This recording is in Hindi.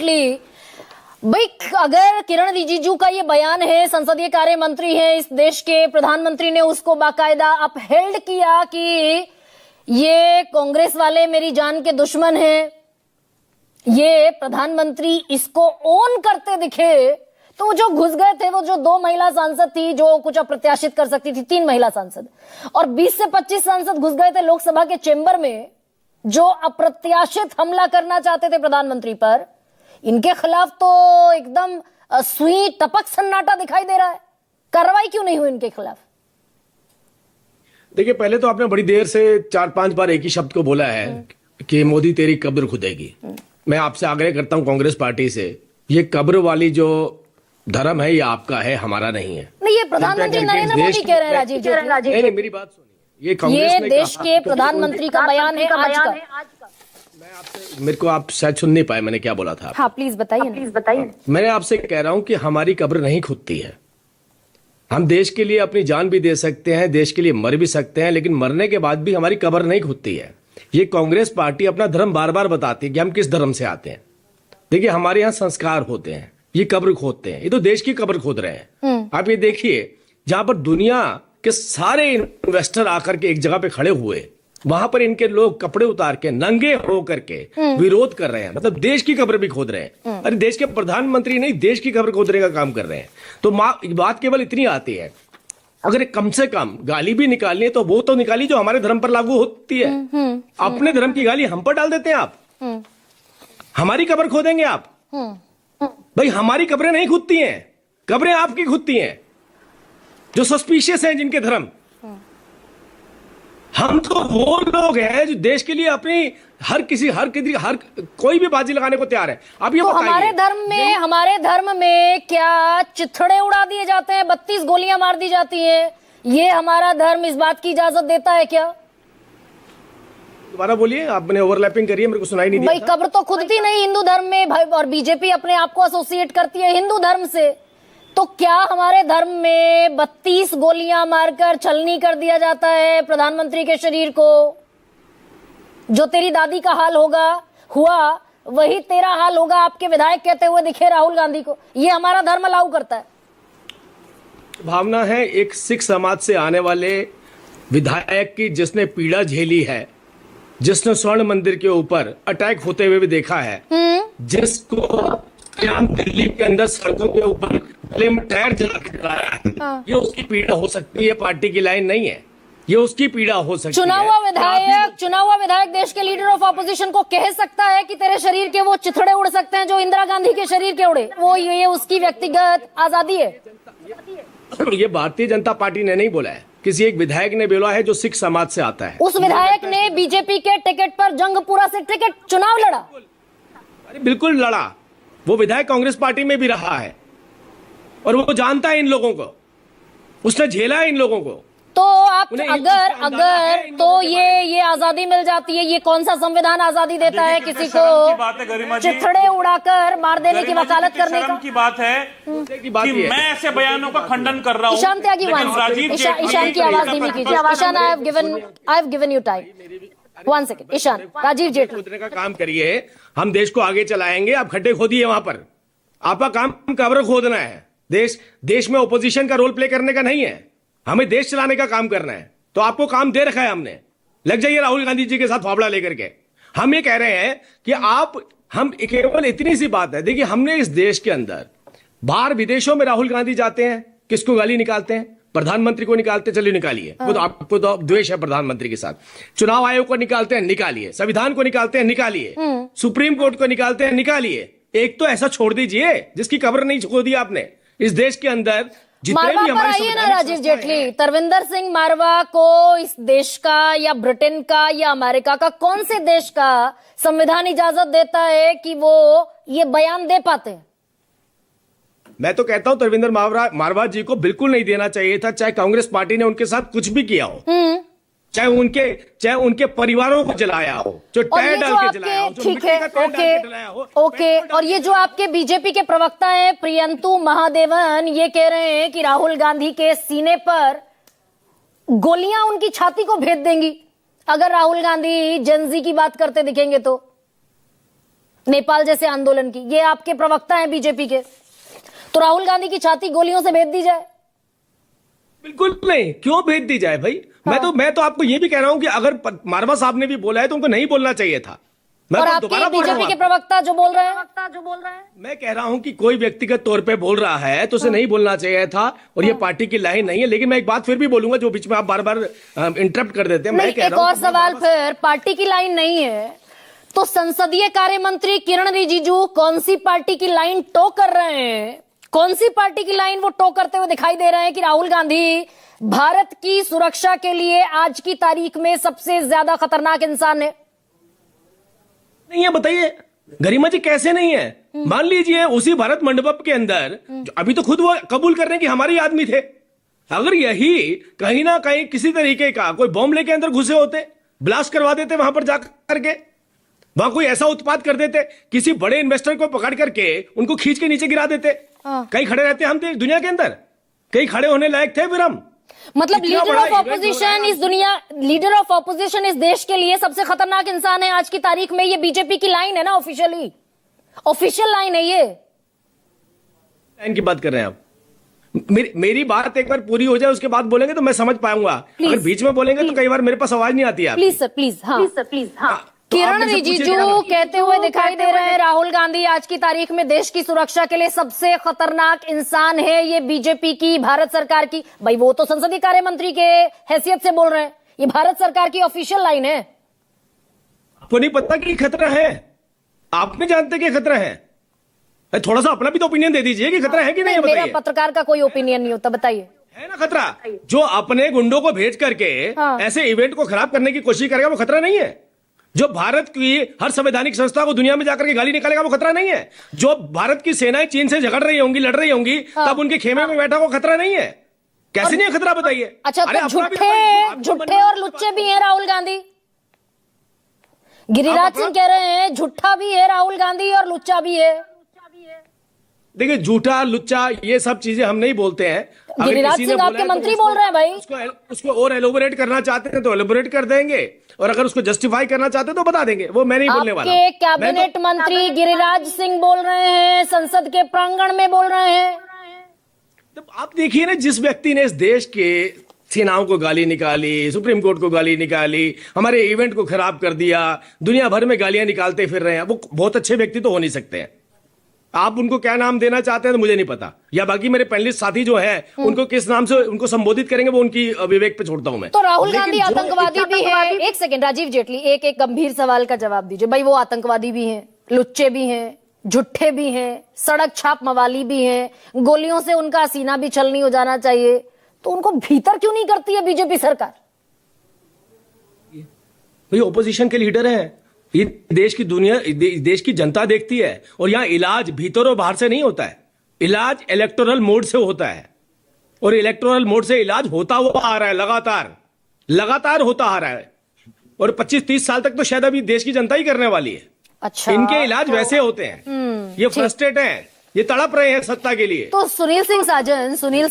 जेटली, भाई अगर किरण रिजिजू का ये बयान है, संसदीय कार्य मंत्री है इस देश के, प्रधानमंत्री ने उसको बाकायदा अपहेल्ड किया कि ये कांग्रेस वाले मेरी जान के दुश्मन हैं, ये प्रधानमंत्री इसको ओन करते दिखे, तो वो जो घुस गए थे, वो जो 2 महिला सांसद थी जो कुछ अप्रत्याशित कर सकती थी, 3 महिला सांसद और 20 से 25 सांसद घुस गए थे लोकसभा के चेंबर में जो अप्रत्याशित हमला करना चाहते थे प्रधानमंत्री पर। इनके खिलाफ तो एकदम सुई टपक सन्नाटा दिखाई दे रहा है। कार्रवाई क्यों नहीं हुई इनके खिलाफ? देखिए, पहले तो आपने बड़ी देर से 4-5 बार एक ही शब्द को बोला है कि मोदी तेरी कब्र खुदेगी। मैं आपसे आग्रह करता हूं कांग्रेस पार्टी से, ये कब्र वाली जो धर्म है ये आपका है, हमारा नहीं है। नहीं, ये प्रधानमंत्री नरेंद्र मोदी कह रहे हैं। राजीव जेटली, नहीं, मेरी बात सुनिए, ये कांग्रेस ये देश के प्रधानमंत्री का बयान है आज का। मैं आपसे, मेरे को आप शायद सुन नहीं पाए मैंने क्या बोला था। हाँ प्लीज बताइए। मैं आपसे कह रहा हूं कि हमारी कब्र नहीं खुदती है। हम देश के लिए अपनी जान भी दे सकते हैं, देश के लिए मर भी सकते हैं, लेकिन मरने के बाद भी हमारी कब्र नहीं खुदती है। ये कांग्रेस पार्टी अपना धर्म बार बार बताती है कि हम किस धर्म से आते हैं। देखिए, हमारे यहाँ संस्कार होते हैं, ये कब्र खोदते हैं, ये तो देश की कब्र खोद रहे हैं। आप ये देखिए, जहां पर दुनिया के सारे इन्वेस्टर आकर के एक जगह पे खड़े हुए, वहां पर इनके लोग कपड़े उतार के नंगे हो करके विरोध कर रहे हैं, मतलब देश की कब्र भी खोद रहे हैं। अरे देश के प्रधानमंत्री नहीं, देश की कब्र खोदने का काम कर रहे हैं। तो बात केवल इतनी आती है, अगर कम से कम गाली भी निकालनी है तो वो तो निकाली जो हमारे धर्म पर लागू होती है। अपने धर्म की गाली हम पर डाल देते हैं आप। हमारी कब्र खोदेंगे आप? भाई, हमारी कब्रें नहीं खुदती हैं, कब्रें आपकी खुदती हैं जो सस्पिशियस हैं, जिनके धर्म। हम तो वो लोग हैं जो देश के लिए अपनी हर कोई भी बाजी लगाने को तैयार है। अब ये तो हमारे धर्म में क्या चिथड़े उड़ा दिए जाते हैं, 32 गोलियां मार दी जाती हैं? ये हमारा धर्म इस बात की इजाजत देता है क्या? दोबारा बोलिए, आपने ओवरलैपिंग करी है, मेरे को सुनाई नहीं दिया। भाई, कब्र तो खुदती नहीं हिंदू धर्म में भाई, और बीजेपी अपने आप को एसोसिएट करती है हिंदू धर्म से। तो क्या हमारे धर्म में 32 गोलियां मारकर छलनी कर दिया जाता है प्रधानमंत्री के शरीर को? जो तेरी दादी का हाल हुआ वही तेरा हाल होगा, आपके विधायक कहते हुए दिखे राहुल गांधी को। ये हमारा धर्म अलाउ करता है? भावना है एक सिख समाज से आने वाले विधायक की, जिसने पीड़ा झेली है, जिसने स्वर्ण मंदिर के ऊपर अटैक होते हुए भी देखा है, जिसको दिल्ली के अंदर सड़कों के ऊपर टायर जला के चलाया है, ये उसकी पीड़ा हो सकती है, पार्टी की लाइन नहीं है। ये उसकी पीड़ा हो सकती है। चुना हुआ विधायक देश के लीडर ऑफ ऑपोजिशन को कह सकता है कि तेरे शरीर के वो चिथड़े उड़ सकते हैं जो इंदिरा गांधी के शरीर के उड़े। वो ये उसकी व्यक्तिगत आजादी है। ये भारतीय जनता पार्टी ने नहीं बोला है, किसी एक विधायक ने बोला है जो सिख समाज से आता है। उस विधायक ने बीजेपी के टिकट पर जंगपुरा से टिकट चुनाव लड़ा। अरे बिल्कुल लड़ा। वो विधायक कांग्रेस पार्टी में भी रहा है और वो जानता है इन लोगों को, उसने झेला है इन लोगों को। तो आप अगर तो ये आजादी मिल जाती है, ये कौन सा संविधान आजादी देता है किसी को चिथड़े उड़ाकर मार देने की वकालत करने का? की बात है कि मैं ऐसे बयानों का खंडन कर रहा हूं। ईशान त्यागी, ईशान की आवाज धीमी कीजिए। Ishan, I have given you time. 1 second. Ishan, Rajeev Jaitley का काम करिए, हम देश को आगे चलाएंगे। आप खड्डे खोदिए वहां पर, आपका काम कब्र खोदना है। देश में ओपोजिशन का रोल प्ले करने का नहीं है, हमें देश चलाने का काम करना है। तो आपको काम दे रखा है हमने, लग जाइए राहुल गांधी जी के साथ फावड़ा लेकर के। हम ये कह रहे हैं कि हम केवल इतनी सी बात है, देखिए हमने इस देश के अंदर बाहर विदेशों में राहुल गांधी जाते हैं, किसको गाली निकालते हैं? प्रधानमंत्री को निकालते, चलिए निकालिए। वो तो आपको तो द्वेष है प्रधानमंत्री के साथ। चुनाव आयोग को निकालते हैं, निकालिए। संविधान को निकालते हैं, निकालिए। सुप्रीम कोर्ट को निकालते हैं, निकालिए। एक तो ऐसा छोड़ दीजिए जिसकी कब्र नहीं खोदी आपने। इस देश के अंदर मारवा पर आइए ना राजीव जेटली। तरविंदर सिंह मारवा को इस देश का या ब्रिटेन का या अमेरिका का, कौन से देश का संविधान इजाजत देता है कि वो ये बयान दे पाते हैं? मैं तो कहता हूं तरविंदर मारवा जी को बिल्कुल नहीं देना चाहिए था, चाहे कांग्रेस पार्टी ने उनके साथ कुछ भी किया हो, चाहे उनके परिवारों को जलाया हो, जो टायर डाल के जलाया हो, ठीक है, ओके। और ये जो आपके बीजेपी के प्रवक्ता हैं प्रियंतु महादेवन, ये कह रहे हैं कि राहुल गांधी के सीने पर गोलियां उनकी छाती को भेद देंगी अगर राहुल गांधी जेनजी की बात करते दिखेंगे तो। नेपाल जैसे आंदोलन की। ये आपके प्रवक्ता हैं बीजेपी के, तो राहुल गांधी की छाती गोलियों से भेद दी जाए? बिल्कुल नहीं, क्यों भेज दी जाए भाई? मैं तो आपको ये भी कह रहा हूं कि अगर मारवा साहब ने भी बोला है तो उनको नहीं बोलना चाहिए था। मैं और तो आपके दोबारा बोल रहा हूं बीजेपी के प्रवक्ता जो बोल रहे हैं, मैं कह रहा हूं कि कोई व्यक्तिगत तौर पे बोल रहा है तो उसे नहीं बोलना चाहिए था, और ये पार्टी की लाइन नहीं है। लेकिन मैं एक बात फिर भी बोलूंगा, जो बीच में आप बार बार इंटरप्ट कर देते हैं। मैं कह एक रहा हूं और सवाल, फिर पार्टी की लाइन नहीं है तो संसदीय कार्य मंत्री किरण रिजिजू कौन सी पार्टी की लाइन टो कर रहे हैं? कौन सी पार्टी की लाइन वो टो करते हुए दिखाई दे रहे हैं कि राहुल गांधी भारत की सुरक्षा के लिए आज की तारीख में सबसे ज्यादा खतरनाक इंसान है? नहीं है, बताइए गरिमा जी, कैसे नहीं है? मान लीजिए उसी भारत मंडपम के अंदर अभी तो खुद वो कबूल कर रहे हैं कि हमारे ही आदमी थे। अगर यही कहीं ना कहीं किसी तरीके का कोई बॉम्ब लेके अंदर घुसे होते, ब्लास्ट करवा देते वहां पर जाकर करके, वहां कोई ऐसा उत्पात कर देते, किसी बड़े इन्वेस्टर को पकड़ करके उनको खींच के नीचे गिरा देते, कहीं खड़े रहते हम दुनिया के अंदर? कहीं खड़े होने लायक थे फिर हम? मतलब इतना लीडर बड़ा ऑफ इवेंट हो ऑपोजिशन रहा है। इस दुनिया, लीडर ऑफ ऑपोजिशन इस देश के लिए सबसे खतरनाक इंसान है आज की तारीख में। ये बीजेपी की लाइन है ना, ऑफिशियली ऑफिशियल लाइन है ये। लाइन की बात कर रहे हैं आप? मेरी बात एक बार पूरी हो जाए, उसके बाद बोलेंगे तो मैं समझ पाऊंगा। अगर बीच में बोलेंगे तो कई बार मेरे पास आवाज नहीं आती है। Please sir, please. हाँ, तो आप किरण मुझसे पूछिए रिजिजू क्या बात- कहते हुए दिखाई दे रहे हैं राहुल गांधी आज की तारीख में देश की सुरक्षा के लिए सबसे खतरनाक इंसान है। ये बीजेपी की, भारत सरकार की, भाई वो तो संसदीय कार्य मंत्री के हैसियत से बोल रहे हैं, ये भारत सरकार की ऑफिशियल लाइन है। आपको नहीं पता कि खतरा है? आप नहीं जानते कि खतरा है? थोड़ा सा अपना भी तो ओपिनियन दे दीजिए कि खतरा है कि नहीं है, मेरा बताइए। पत्रकार का कोई ओपिनियन नहीं होता, बताइए। है ना खतरा? जो अपने गुंडों को भेज करके ऐसे इवेंट को खराब करने की कोशिश करेगा वो खतरा नहीं है? जो भारत की हर संवैधानिक संस्था को दुनिया में जाकर के गाली निकालेगा वो खतरा नहीं है? जो भारत की सेनाएं चीन से झगड़ रही होंगी, लड़ रही होंगी, तब उनके खेमे में बैठा वो खतरा नहीं है? कैसे नहीं है खतरा, बताइए। अच्छा, अरे तो अपना भी झूठे और लुच्चे भी हैं राहुल गांधी। गिरिराज सिंह कह रहे हैं झूठा भी है राहुल गांधी और लुच्चा भी है। देखिए, झूठा लुच्चा ये सब चीजें हम नहीं बोलते हैं। अगर गिरिराज किसी ने सिंह बोला आपके है तो मंत्री बोल रहे हैं भाई। उसको और एलोबोरेट करना चाहते हैं तो एलोबोरेट कर देंगे, और अगर उसको जस्टिफाई करना चाहते हैं तो बता देंगे। वो मैं नहीं बोलने वाला। आपके कैबिनेट मंत्री गिरिराज सिंह बोल रहे हैं, संसद के प्रांगण में बोल रहे हैं। तो आप देखिए ना, जिस व्यक्ति ने इस देश के सेनाओं को गाली निकाली, सुप्रीम कोर्ट को गाली निकाली, हमारे इवेंट को खराब कर दिया, दुनिया भर में गालियां निकालते फिर रहे हैं, वो बहुत अच्छे व्यक्ति तो हो नहीं सकते हैं। आप उनको क्या नाम देना चाहते हैं तो मुझे नहीं पता, या बाकी मेरे पैनलिस्ट साथी जो है उनको किस नाम से उनको संबोधित करेंगे वो उनकी विवेक पे छोड़ता हूं मैं। तो राहुल लेकिन गांधी जो आतंकवादी भी है। एक सेकंड राजीव जेटली, एक गंभीर सवाल का जवाब दीजिए भाई। वो आतंकवादी भी हैं, लुच्चे भी हैं, झुट्ठे भी हैं, सड़क छाप मवाली भी हैं, गोलियों से उनका सीना भी छलनी हो जाना चाहिए, तो उनको भीतर क्यों नहीं करती है बीजेपी सरकार? भाई ओपोजिशन के लीडर हैं, ये देश की दुनिया, देश की जनता देखती है, और यहाँ इलाज भीतर और बाहर से नहीं होता है, इलाज इलेक्टोरल मोड से होता है, और इलेक्टोरल मोड से इलाज होता हुआ आ रहा है, लगातार होता आ रहा है, और 25-30 साल तक तो शायद अभी देश की जनता ही करने वाली है। अच्छा, इनके इलाज वैसे होते हैं। ये फ्रस्ट्रेट हैं, ये तड़प रहे हैं सत्ता के लिए। तो सुनील सिंह साजन, सुनील